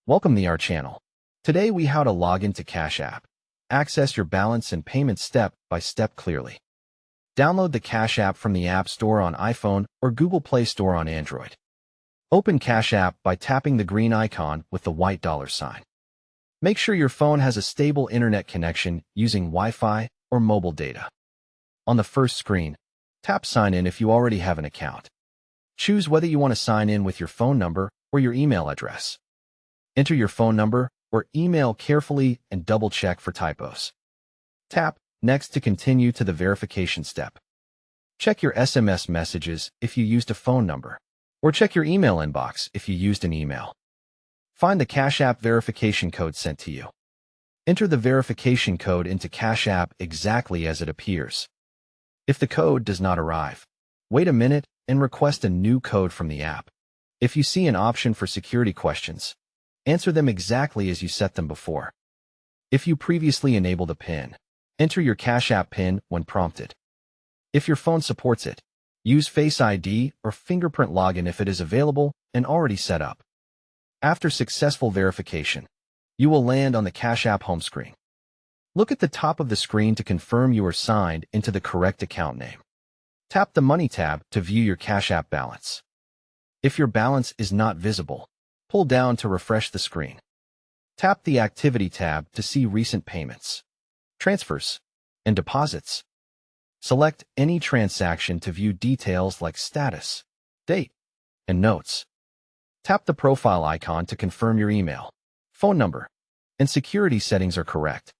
Welcome to our channel. Today we how to log into Cash App. Access your balance and payment step by step clearly. Download the Cash App from the App Store on iPhone or Google Play Store on Android. Open Cash App by tapping the green icon with the white $sign. Make sure your phone has a stable internet connection using Wi-Fi or mobile data. On the first screen, tap Sign In if you already have an account. Choose whether you want to sign in with your phone number or your email address. Enter your phone number or email carefully and double-check for typos. Tap Next to continue to the verification step. Check your SMS messages if you used a phone number, or check your email inbox if you used an email. Find the Cash App verification code sent to you. Enter the verification code into Cash App exactly as it appears. If the code does not arrive, wait a minute and request a new code from the app. If you see an option for security questions, answer them exactly as you set them before. If you previously enabled a PIN, enter your Cash App PIN when prompted. If your phone supports it, use Face ID or fingerprint login if it is available and already set up. After successful verification, you will land on the Cash App home screen. Look at the top of the screen to confirm you are signed into the correct account name. Tap the Money tab to view your Cash App balance. If your balance is not visible, pull down to refresh the screen. Tap the Activity tab to see recent payments, transfers, and deposits. Select any transaction to view details like status, date, and notes. Tap the profile icon to confirm your email, phone number, and security settings are correct.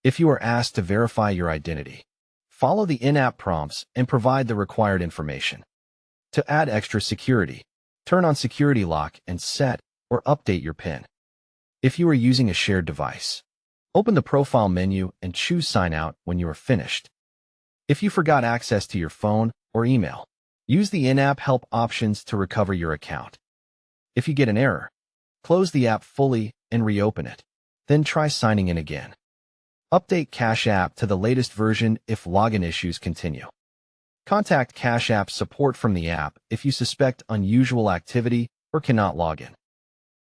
If you are asked to verify your identity, follow the in-app prompts and provide the required information. To add extra security, turn on Security Lock and set or update your PIN. If you are using a shared device, open the profile menu and choose Sign Out when you are finished. If you forgot access to your phone or email, use the in-app help options to recover your account. If you get an error, close the app fully and reopen it. Then try signing in again. Update Cash App to the latest version if login issues continue. Contact Cash App support from the app if you suspect unusual activity or cannot log in.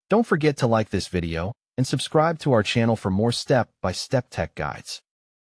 Don't forget to like this video and subscribe to our channel for more step-by-step tech guides.